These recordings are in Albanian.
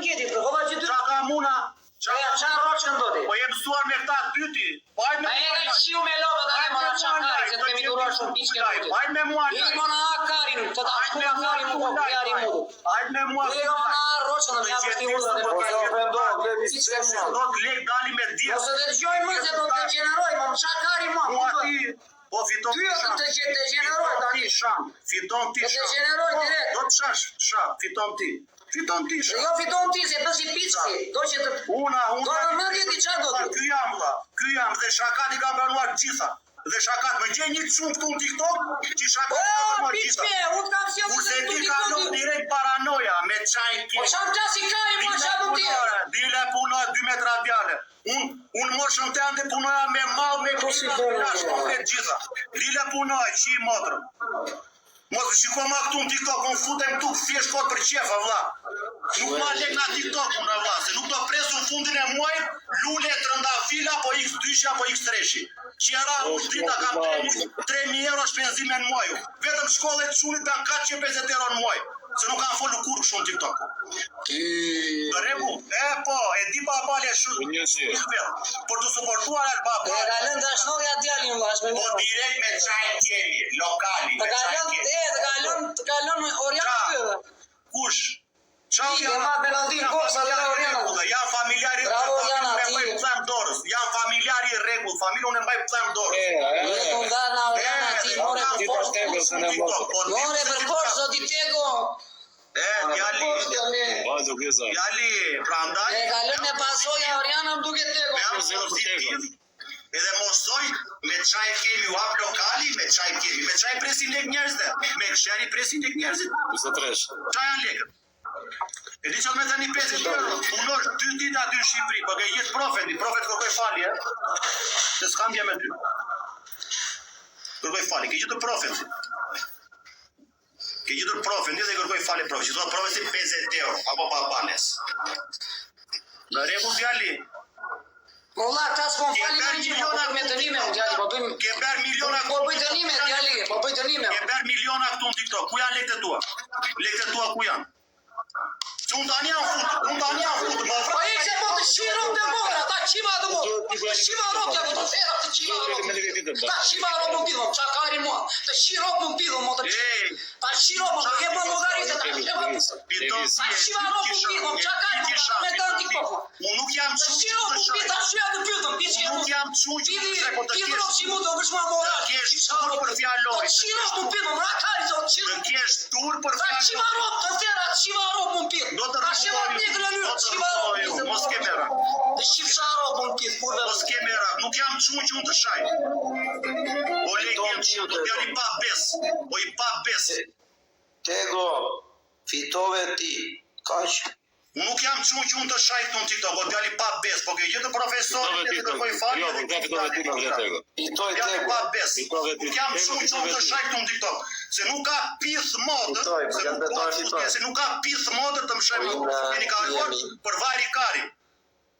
ngjetit, po valla që Qa ka muna? Qa roqë ndodi? Po je mësuar me këta dyti. Baj me mua. Ai shiu me lova tani më na çakari, se kemi duruar shumë piçke. Baj me mua. I mona akarin, të ta shkulla akarin më po jari mudu. Baj me mua. I mona roqë në mja përti urdhë dhe Po se ofendohet, do të lek dali me djetë. Ose dhe të gjoj më se do të degeneroj, më çakari më. Mua ti, po fiton Ty do të degeneroj tani. Fiton ti Të degeneroj direkt. Do të shash, fiton ti. Fiton ti shah. Jo fiton ti se bësi piçki. Do që të Una. Do në mendje ti çfarë do ti? Ky jam dhe shakat i ka pranuar gjitha. Dhe shakat më gjen një çun këtu në TikTok, që shakat ka pranuar gjitha. Piçke, unë kam sjellë Kurse ti kalon direkt paranoja me çaj ke. Po çam klasi kari më çfarë do ti? Dile punoj 2 metra djale. Unë moshën tënde punoja me mall me gjitha. Dile punoj çi motrën. Mos shiko ma këtu në TikTok, unë futem këtu thjesht kot për qefa, vlla. Nuk ma lek nga TikTok, unë vlla, se nuk do presu në fundin e muaj, lule, trëndafila, po X2 apo X3. Qera, unë drita kam 3.000 euro shpenzime në muaju. Vetëm shkollet çunit kanë 450 euro në muaj. Se nuk kanë folu kur shumë TikTok. Në rregull, po, e di babale shumë. Për të suportuar atë babale. E ka lënë dashnolja djalin vlla, është më Po direkt me çaj kemi, lokali, me çaj kemi. Të kalon Oriana pyve. Kush? Çao Ti, ma Belandin, Koksa dhe Oriana. Janë familjari me mbaj pëthem dorës. Janë familjari rregull, familja unë mbaj pëthem dorës. Në të ndarë na Oriana, ti more për poshtë. More për poshtë, zoti Tego. Djali, prandaj. E kalon me pasoja Oriana më duke Tego. Edhe mosoj me çaj kemi u hap lokali, me çaj kemi. Me çaj presin lek njerëzve. Me kësheri presin lek njerëzit. 23. Çaj janë lekët. E di qëtë me thani 50 euro. Punosh 2 ditë aty në Shqipëri, për ke jetë profet kërkoj falje, se s'kam bje me ty. Kërkoj falje, ke gjithë profet. Ke gjithë profet, dhe kërkoj falje profet. Që të profet si 50 euro, apo papanes. Në rregull djali. Po vlla, ta s'kon fali më një me dënime, djali, po bëjmë. Ke ber miliona Po bëj dënime, djali, po bëj dënime. Ke ber miliona këtu në TikTok, ku janë lekët e tua? Lekët e tua ku janë? Që unë tani janë futë, Po i që po të shirëm të mora, ta qima të mora. Të shima ropja, po të thera të qima ropja. Ta qima ropë më pidhëm, qakari mua. Të shirëm më pidhëm, mo të qima. Ta shirëm më, ke më logaritët, ta shirëm më. Ta shima ropë më pidhëm, qakari mua, me të në TikTok. Unë nuk jam Të shirëm më pidhëm, ta shirëm të pidhëm, piqe. Nuk jam quqë, Pidhëm ropë që mu të vëshma moral. Të kesh tur për fjalloj. Të shirëm më pidhëm, rakari të Të kesh tur për Ta qima fjalloj. ropë, të thera, të qima ropë më pidhëm. Do të Ta shima rëmojë, një grënyrë, të qima ropë. mos ke mera. Të shifësha ropë më pidhë, kurve. Mos ke mera, nuk jam quqë që unë të shaj. O lek jem që do t'jam i pa bes. O i pa bes. Tego, fitove ti, kaq. Nuk jam quqë që unë të shaj këtu në TikTok, o t'jam i pa bes. Po ke gjithë profesorit e të kërkoj falje. Jo, për fitove ti në Tego. Fitoj Jam i Tego. pa bes. Nuk jam quqë që unë të shaj këtu në TikTok. Se nuk ka pith modër, se nuk ka pith modër të më shaj më keni kaluar për vari kari.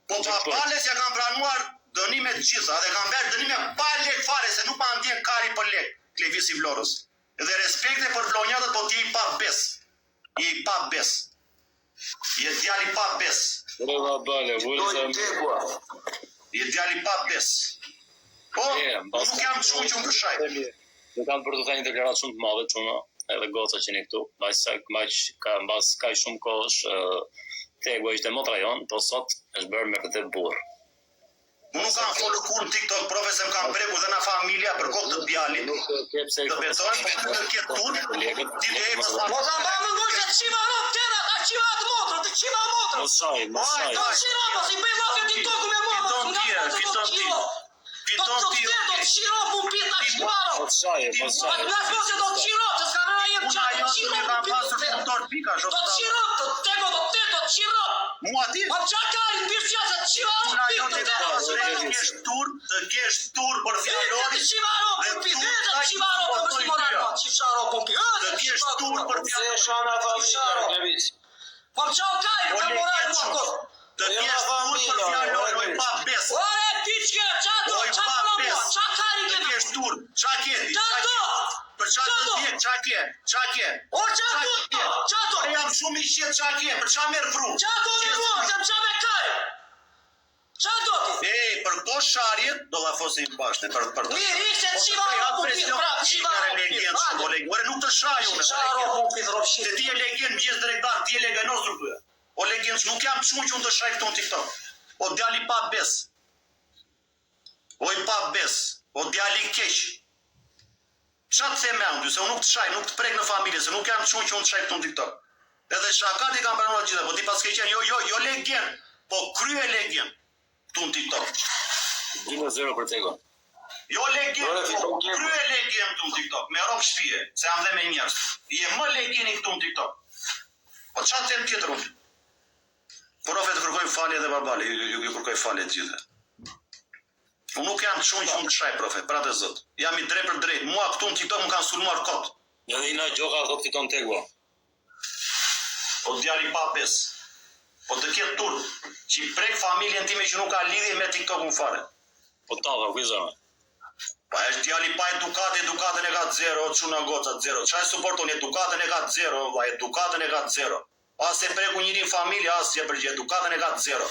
Po papales ja kanë pranuar dënimet gjitha dhe kanë bërë dënime pa lek fare se nuk ma ndjen kari për lek, Klevisi Vlorës. Dhe respekte për vlonjatët, po t'je i pa bes. Je i pa bes. Je djali pa bes. Fitoj Tego. Je djali pa bes. Po, nuk jam quqë që unë të shaj. Dhe kanë për të thënë një deklaratë shumë të madhe çuna, edhe goca që ne këtu, mbas kaq shumë kohësh Tego ishte motra jon, po sot është bërë me këtë burr. Unë nuk kam folur kur në TikTok, profe se më kam breku dhe na familja për kohë të djalit. Nuk ke pse Të betojmë për të ketë tur, ti dhe e më sa. Po ta bëmë ngushe të qima ropë tjera, ta qima të motrë, të qima motrë. Mos shaj. Do të shira mos, i bëj vafe TikToku me motrë. Fiton ti. Do të shiro mu pita ta qima ropë. Mos shaj. Nga s'po se do të qiro, të s'ka nëra jem qatë, do të qiro mu pita të tjera. Do të qiro, të tego, do të qiro. Mua ti? Po qakari në bishë qatë, të qima ropë pita të tjera. Të kesh tur për fjallori. Të qima ropë mu pita, të qima ropë, më shtë moral ma, qifësha ropë mu pita. Të kesh tur për fjallori. Se shana familja, Klevis. Po qao kaj, të moral mua kot. Të pjesë tur për fjalor, oj pa bes. Ore, ti që, qato, Oj qato pa në mua, bes. qa kari Të këna? pjesë tur, qa keti, qa Qato! keti. Për qa të dhjet, qa ke? O, qato! Për jam shumë i shqet qa ke, për qa merë fru? Qato në mua, të më qa me kari! Qato ti? Për këto sharjet, do la fosim bashkë, për të Mirë, ishte të shiva robu pithë, prapë, shiva robu pithë. Ore nuk të shaju me. Shiva robu pithë, robu Se shqit. ti e legjen mjes drejtar, ti e legenosur këtu. O legjen që nuk jam të shumë që unë të shaj këto në TikTok. O djali pa bes. O i pa bes. O djali keq. Qa të them janë ty, se unë nuk të shaj, nuk të prek në familje, se nuk jam të shumë që unë të shaj këto në TikTok. Edhe shakat i kam pranuar gjitha, po ti pas ke qenë, jo legjen, po krye legjen këtu në TikTok. 2-0 për Tego. Jo legjen, po krye legjen këtu në TikTok, me rok shpije, se jam dhe me njerës. Je më legjeni këtu në TikTok. Po qa të them tjetër unë? Profe të kërkoj falje dhe barbali, ju kërkoj falje të gjithë. Unë nuk jam të shumë që unë të shaj, profe, pra të zëtë. Jam i drejt për drejt. Mua këtu në TikTok më kanë sulmuar kot. Edhe Ina Gjoka thot fiton Tego. O djali pa bes. Po të ketë tur, që i prek familjen time që nuk ka lidhje me TikTok më fare. Po ta dha, kujzëma. Pa është djali pa edukatën e ka 0, o quna goca 0. Qaj supporton, edukatën e ka 0, edukatën e ka 0. As e preku njëri familje, as që e përgjë, edukatën e ka 0.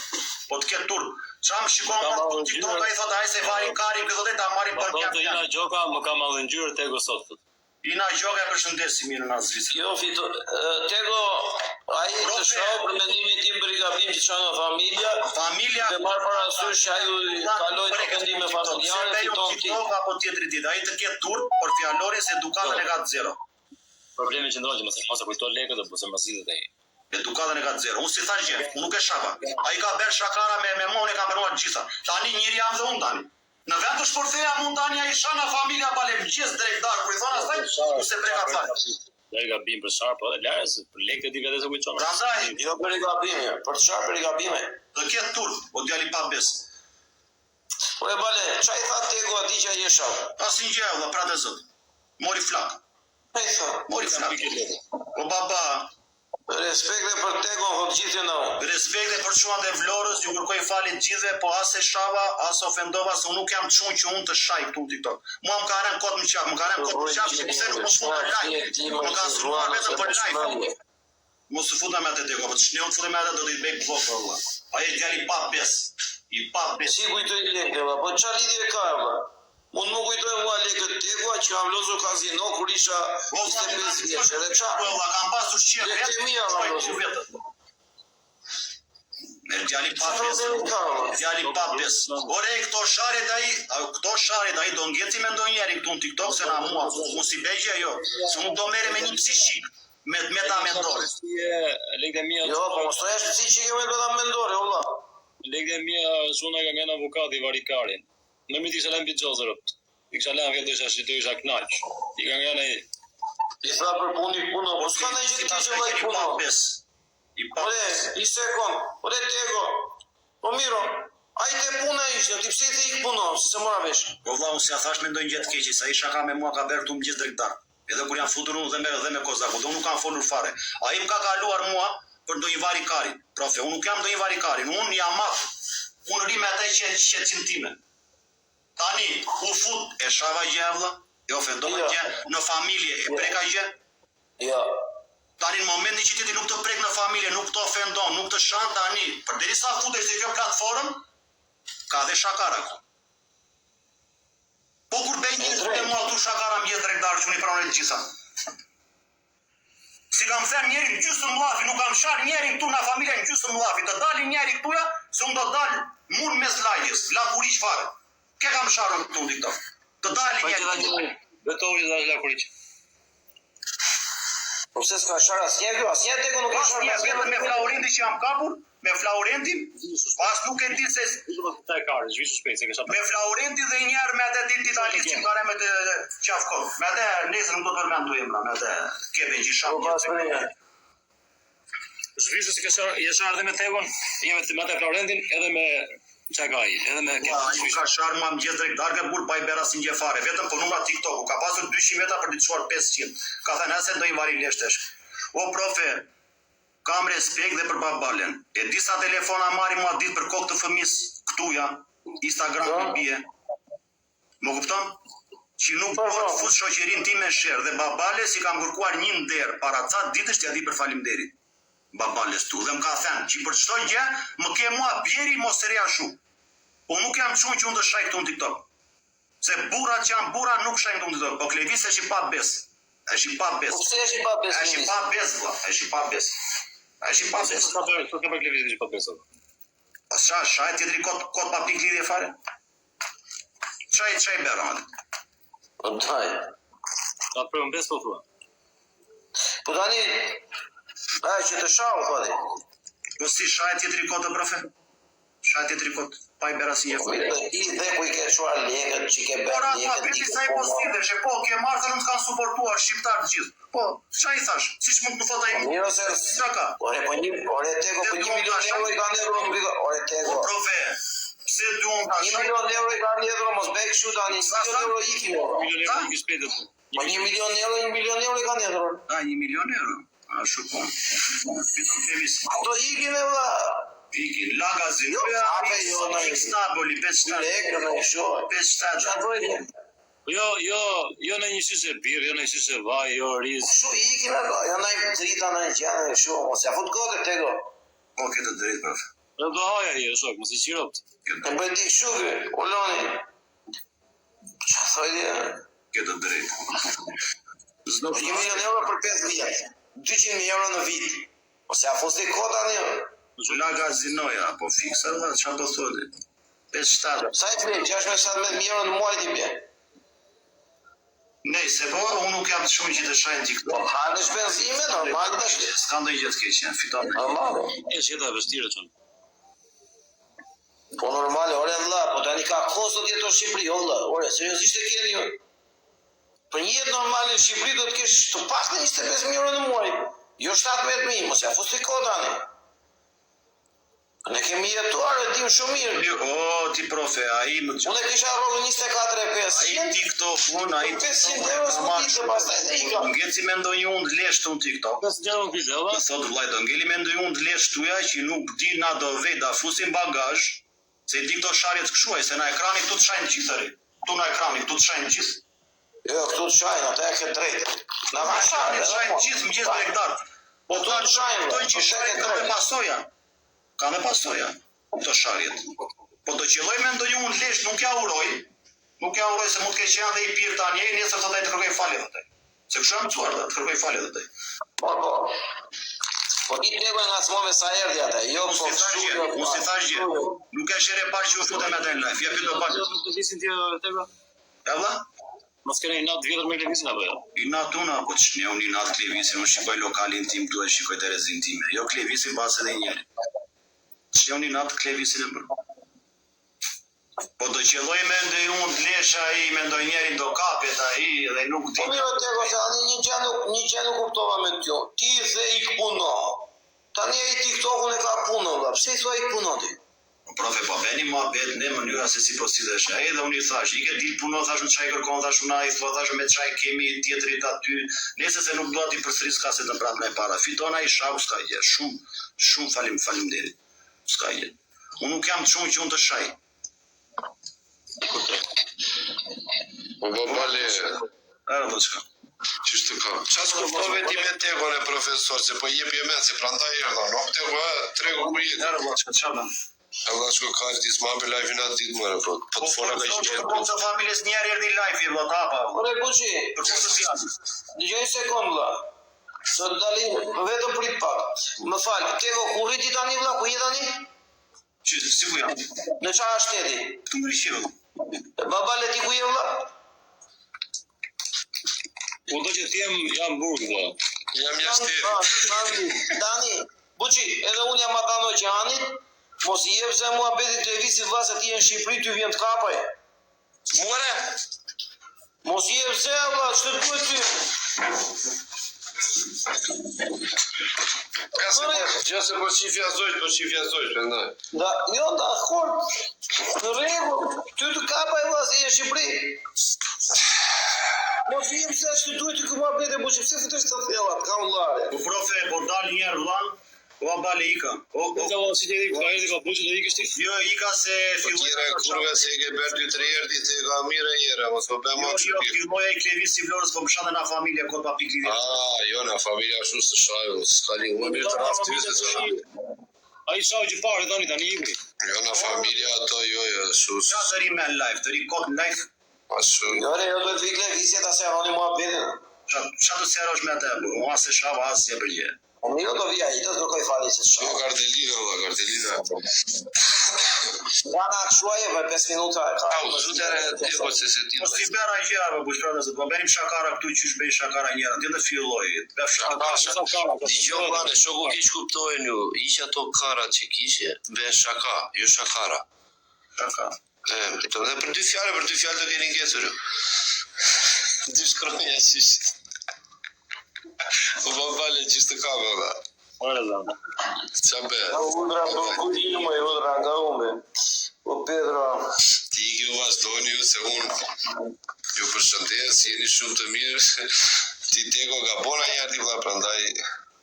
Po të ketë tur, qa më shikon për TikTok, a i thot, a i se varin karim, këtë dhe ta marim për Po kjap të Ina Gjoka më ka mallëngjyrë Tego sot. Ina Gjoka e përshëndesi mirë në azvisë. Jo, Tego, ai të shoh për mendimin tim për i gabim që çon nga familja. Familja Dhe marr parasysh që ai kaloi të vendime familjare, fiton ti. TikTok apo tjetri ditë, ai të ketë tur, por fjalorin se edukatën e ka 0. Problemi që ndronë që mos e kujto lekët dhe busë masitet e i. Edukatën e ka 0. Unë si thash gjë, unë nuk e shaka. Ai ka bërë shakara me mon e ka bëruar gjitha. Tani njëri jam dhe unë tani. Në vend të shpërtheja mund tani ai shana familja bale mëngjes drejt darkë, kur i thon asaj, se preka fal. Dhe gabim për çfarë, po larës për lekët e di vetë se kujton. Prandaj, Jo për i gabime, për çfarë për i gabime? të ketë tur, o djali pa bes. Po e bale, çai tha Tego atij që ai e shoh? Asnjë gjë, valla, pra të zot. Mori flak. Ai tha, Mori flak. O baba, respekte për Tego në gjithë në unë. respekte për çuan dhe Vlorës, ju kërkoj falje të gjithëve, po as e shava, as ofendova, se unë nuk jam të shumë që unë të shaj këtu në TikTok. Mua më ka rënë kot më qaf, që pse nuk më futa like. Më ka sulmuar vetëm për like. Mos të futa me atë Tego, po të shneu të futa me atë do t'i bëj blok për valla. Ai e djali pa bes. I pa bes. Si kujtoj lekë, po çfarë lidhje ka valla? Unë nuk kujtoj mua lekët Tego që kam lozur kazino kur isha 25 vjeç. Edhe Po çfarë? valla, kam pasur shqip Lekë vetë. mia, valla. Me djali pa bes. Djali pa bes. Ore këto sharet ai do ngjeci me ndonjëri këtu në TikTok se na mua, mos i bëjë ajo. Se unë do merrem me një psiqik, me ta mendore. Lekët e mia. Jo, po mos thosh si që kemi do ta mendore, valla. Lekët e mia shuna ka ngjen avokati varikarin. Në miti isha lënë bitzozërët. I kisha lënë vetë isha knaq. I ka ngjen ai. I tha për punë, po s'ka ndonjë gjë të keqe vllai puno. I pa Ore, i sekond. Ore Tego. Po miro. Ai te puna ishte, ti pse ti ik puno, se mora vesh. Po vlla, unë s'ja thash me ndonjë gjë të keqe, sa isha ka me mua ka bërë tu mëngjes drejtar. Edhe kur jam futur unë dhe me Kozaku, do nuk kam folur fare. Ai më ka kaluar mua për ndonjë varikari. Profe, unë nuk jam ndonjë varikari, unë jam mat. Unë ri me atë që time. Tani, u fut e shava gjë vlla, e ofendova gjë në familje, e preka gjë. Jo. Tani në momentin që ti nuk të prek në familje, nuk të ofendon, nuk të shan tani, përderisa futesh në kjo platformë, ka dhe shakara këtu. Po kur bëj një të mua tu shakara më jetë drejtar që unë i pranoj të gjitha. Si kam thënë njeri në gjysmë mllafi, nuk kam shar njeri këtu në familje në gjysmë mllafi, të dalin njeri këtuja, se unë do dal mund mes lajjes, lakuriq fare. Ke kam sharën këtu në TikTok. Të dalin njeri. Betovi dhe lakuriq. Po pse s'ka shar asnjë Tego nuk ka shar Vetëm me Flaurentin që jam kapur, me Flaurentin, pas nuk e di se Ta e karë, zhvishu shpejt se kisha. me Flaurentin dhe njerë me atë ditë italisht që kare me të qafkon. Me atë nesër nuk do të përmendu emra, me atë kebe në gjisham. Zhvishu se kisha, jesha ardhe me Tegon, jemi me atë Florentin edhe me Çakaj, edhe me Ai ka sharë ma më gjithë drejt darga kur pa i bera si një fare, vetëm për numra TikTok-u, ka pasur 200 metra për të çuar 500. Ka thënë ase do i vari leshtesh. O profe, kam respekt dhe për babalen. E disa telefona marri mua ditë për kokë të fëmis këtuja, Instagram për bje. Më kupton? Që nuk po të fut shoqerin ti me sherë dhe babales i kam kërkuar një nder para ca ditës t'ja di për falimderit. Babales tu dhe më ka thënë që për çdo gjë më ke mua bjeri mos e reja shu. Po nuk jam çun që unë të shaj këtu në TikTok. Se burrat që janë burra nuk shajnë këtu në TikTok, po Klevis është i pa bes. Është i pa bes. Po pse është i pa bes? Është i pa bes, vlla, është i pa bes. Është i pa bes. Ka për Klevis që pa besoj. Shaj tjetëri kot pa pik lidhje fare. Çaj bërë atë. Po daj. Ta për mbes po thua. Po tani, që të shau, po di. Po si shaj tjetëri kot të profe? Shaj tjetëri kot, pa i bërë asë një fare. I dhe ku i ke shuar lekët, që i ke bërë Ora, lekët. viti sa i postidesh, po, ke marrë të nëmë s'kanë suportuar shqiptarë të gjithë. Po, çaj thash, si që mund të thot ai Mirë se... Çaka? Ore teko, po 1 milion euro i kanë euro në ore teko. Po, profe, pse duon ta 1 milion euro i kanë euro, mos bëj kështu tani, 1 milion euro ikin. Milion euro i shpejtë. Po 1 milion euro i kanë euro. A, 1 milion euro? A, shukon. Piton Klevis. Ato ikin e vla. Ikin, lagazin. Staboli, 5 Lekë në shoh. 5 Çfarë bëjnë? Jo në një shishe birë, jo në një shishe vaj, jo riz. Shu ikin ato, janë ai drita në gjallë e shoh, mos ja fut kote teko. Po, këtë drejt, prof. Dhe do haja i e shok, mos i qiropt. Në bëj dik shukë, oloni. Qa thoi dhe? Këtë drejt. 1 milion euro për 5 vjet. 200.000 euro në vit. Mos ja fut dhe kota një. Lagazinoja, po fiksa, dhe, qa do thodi? 5-7. Sa i bje, 6-7.000 euro në muaj t'i bje. Nej, se po, unë nuk jam të shumë që të shajnë TikTok. Po, hanë shpenzime, normal të shkë. S'ka ndoj gjithë keqen, fiton. Normal. E shketa e vështirë qënë. Po normal, ore vlla, po tani ka kostot jetë në Shqipëri, o vlla. Ore, seriozisht e keni ju. Për një jetë normal në Shqipëri do të kesh të pas në 25.000 euro në muaj. Jo 17.000, mos ja fusti kodani. Ne kemi jetuar e dim shumë mirë. O, ti profe, a i më të Unë e kisha rrollu 24.500. A i TikTok, unë, a i 500 euro s'po ditë, pastaj dhe i ka. Ngeci me ndoj unë të lesh të unë TikTok. Pas në gjerën këtë, dhe? Thot vlajdo, ngeli me ndoj unë të lesh tuja që nuk di na do vej da fusin bagazh, se i di këto sharjet këshuaj, se na ekrani këtu të shajnë gjithëri. Këtu na ekrani këtu të shajnë gjithë. Jo, këtu të shajnë, ata e ke drejtë. Na Na ekrani të shajnë gjithë, më gjithë bregdartë. Po këtu të shajnë, Këto që po shajnë ka me pasoja. Ka me pasoja, këto sharjet. Po do qëlloj me ndoj unë lesh, nuk ja uroj. Nuk ja uroj se mund të keq janë dhe i pirë tani, e nesër të taj të kërkoj falje dhe taj. Se kështu jam mësuar dhe të kërkoj falje dhe taj. Po. Po ti tregoj nga smove sa erdhi ata, jo po. Unë si thash gjë, nuk e shere parë që u futem me të në live, ja pito parë. Klevisin tje, Tego? E vla? Mos kene i natë vjetër me Klevisin, apo jo? I natë unë, po të shne, unë i natë Klevisin, unë shikoj lokalin tim tu e shikoj të rezin time. Jo Klevisin pas edhe njeri. Shne unë i natë Klevisin e bërë. Po do qëlloj me ndoj unë të lesha i, me ndoj njeri do kapet a i, dhe nuk ti. Po miro Tego, se ani një gjë nuk kuptova me kjo. Ti dhe ik puno. Tani ai TikTokun e ka puno, valla. Pse i thua ik puno ti? Profe, po beni mua bet në mënyra se si po si dhe shë. Edhe unë i thash, i ke ditë puno, thash në qaj kërkon, thash unë a i thua, thash me qaj kemi tjetërit aty. Nese se nuk doa t'i përsëri s'ka se të prap me para. Fiton a i shaku s'ka gjë, shumë falim derit. S'ka gjë. Unë nuk jam të shumë që unë të shaj. Po bale, Erë do qka. qështë të ka? Qa s'kuptove ti me Tegon e profesor, se po jepi e me, se pranda i erda, no? Tego e, tregu ku jetë. Erë do qka, qa ban? E vla shko ka disë ma për live-in atë ditë mërë, po të fora ka ishë qenë. Po të familjes njerë erdi live i vla tapa. Ore Buçi, Për që së fjallë. dëgjoj një sekond vlla. Sot dalin, vetëm prit pak. Më fal, Tego, ku rriti tani vlla, ku je tani? Që si ku jam? Në çfarë shteti? Këtu më rishirë. Babale ti ku je vlla? Po do që t'jem jam burg, dhe. Jam jashteri. Dani, Buçi, edhe unë jam atano gjanit, mos i jep se mua beti të evisit vlla se ti je në Shqipëri, ty vjen të kapaj. Muare? Mos i jep se vlla, ç'të duhet ty? Ka se gjë se po shifja zojsh, përndaj. Da, jo, da, khor, në rregull, ty të kapaj vlla se je në Shqipëri. Mos i jep se ç'të duhet ty ku mua beti Buçi, pse futesh të thellat, ka ullare. Po profe, po dal njerë vlan, O bale ika. Këta o si tjeri, ka edhe ka buqë dhe ikështi? Jo, ika se Po tjera e kurve se i ke bërë 2-3 herë ti ka mire njëra, mos po bëmë Jo, filmoja I Klevis si Vlorës, po më shanë na familje kod pa pikli vjetë. Jo, na familja ashtu së shaju, s'kali u mirë të rast ty se sa. A I shau që pare, tani ibri. Jo, na familja ato, jo, ashtu Qa të ri me në live, të ri kod në live, ashtu. Jo, re, jo do të vi Klevisje ta se aroni mua bedin. qa të serosh me te, bu, o se shava asë se përgje. Po mirë do vija, I të kërkoj fali se Jo, shka. kartelina. Gana shuaje për 5 minuta e ka. Au, zutere, jo, se ti. Po si bera I gjera, bu, shpërë dhe po benim shakara këtu, qysh bëj shakara njëra, ti dhe filloj, bef shakara. Dijo bane, shoku kish kuptojnë ju, ish ato karat që kishe, be shaka, jo shakara. Shaka. Dhe për dy fjallë të keni ngesur ju. Dy shkronja qish. Po bale qish të kamë, da. Ora zana. Qa be? Udra për kujinu me udra nga umbe. O Pedro. Ti I kjo vazhdojnë ju se unë ju përshëndes, jeni shumë të mirë. Ti teko ka bona një arti vla prandaj.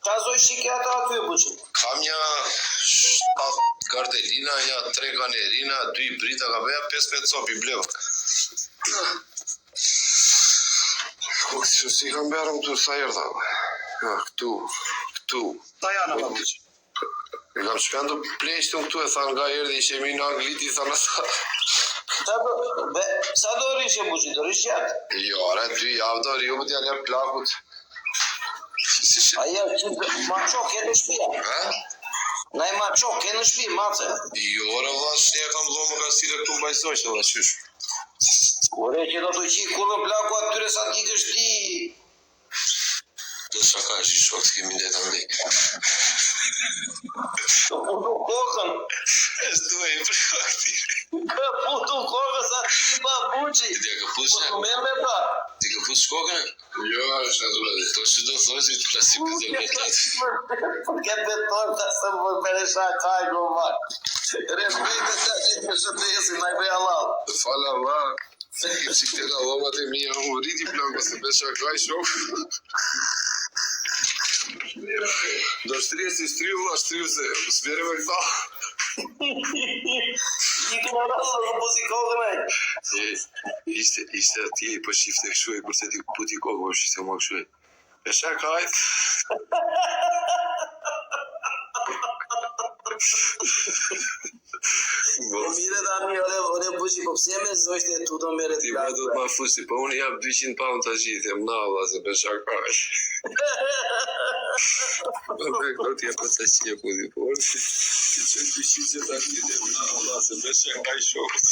Qa zoj shike ata aty, buqin? Kam një 7 gardelina, një 3 kanerina, 2 brita, ka beja 15 copi bleu. Si kam berëm të sa erdha. Këtu. Ta janë ata buqë. E kam shpendu pleqtën këtu e thanë nga erdhe ishe mi në Angliti, thanë asa. Sa do rrishe buqin, do rrishe jatë? Jo, are, 2 javë do rjo, t'ja lep plakut. Aja, ma qok e në shpia. Na I ma qok e në shpi, mace. Jo, ore, vla, shne kam dho më ka stile këtu mbajsoj që vla qysh. Ore, që do të qi kullën plaku atyre sa ti kështi. Do shaka është I shok, s'kemi ndeta më lejk. Të putu kokën. E s'duhe I për fakti. Ka putu kokën sa ti ki pa buqi. Ti ka pus Po ne? të merë me pra. Ti ka pus shkokën e? Jo, është në dule. To që do thoi si të plasip të zërbetat. Këtë beton të se më peresha qaj goma. Respekt e qa që të shëtesi, na I bëja lau. Fala, vla. Si këte ka lomat e mija, më rriti planko se besha klaj shok. Do shtrije si shtriu se s'vjere me këta. I të në rrasë në pusi kokën e. Ishte atje I për shifte këshu e kurse ti puti kokë për shifte më këshu e. Besha kajt. Mire da mi, ore buqi, po pëse me zojshte tu do mere Ti më do të ma fusi, po unë jam 200 pound të gjithë, jem nalla se besha kajt. Këto t'ja për të qje puti, po unë që që 200 të gjithë jem nalla se besha kajt shokët.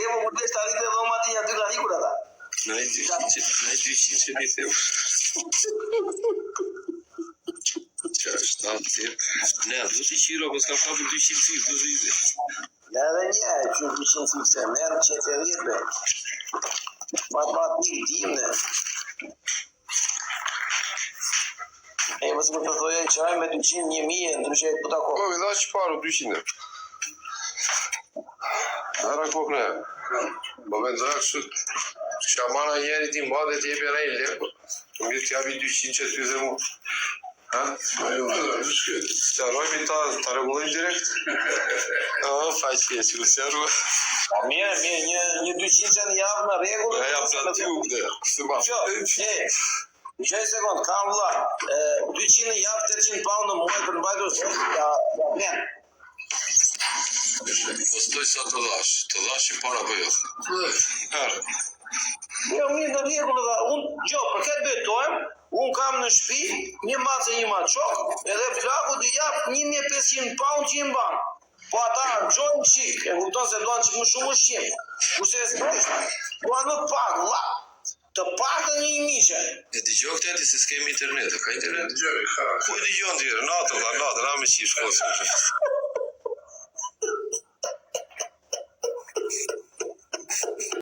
Evo më të shtarit e dhoma ti një dy klanikur ata. Në e 200 që një them. Qa është atë tjerë? Ne, du t'i qiro, po s'ka për 200 si, du t'i ide. Ja dhe një e që 200 si se merë që të rritë. Matematik dimne. E mësë më të thoje qaj me 200 1.000 ndryshe e puta kohë. Po, i dha që paru 200. Ara kokë ne. Po vendoj kështu. Shamana njeri ti mba dhe t'jepi në i lepë. Të mirë t'japi 200 që t'y dhe mu. Ha? T'ja rojmi ta regulojmë direkt? Faqe, si u s'ja ruë. Mirë, një 200 në javë në regullë. Ja plati u këde. Së ma. Një sekund, kam vla. 200 në javë, 800 pound në muaj për mbajtur së ja vjen. Po stoj sa të dhash I para për jo. Herë. Jo, mirë në regullë dhe, për këtë betojmë, unë kam në shpi, një macë e një maqok, edhe plaku të japë 1500 pound që I mbanë. Po ata gjojnë qik, e kupton se duan që më shumë ushqim. Kurse e s'bështë, duan në pak, la, të pak të një I mishe. E t'i gjohë këtëti se s'kemi internet, ka internet? Ku e t'i gjohë në tjere? Natë, na me qish kosë.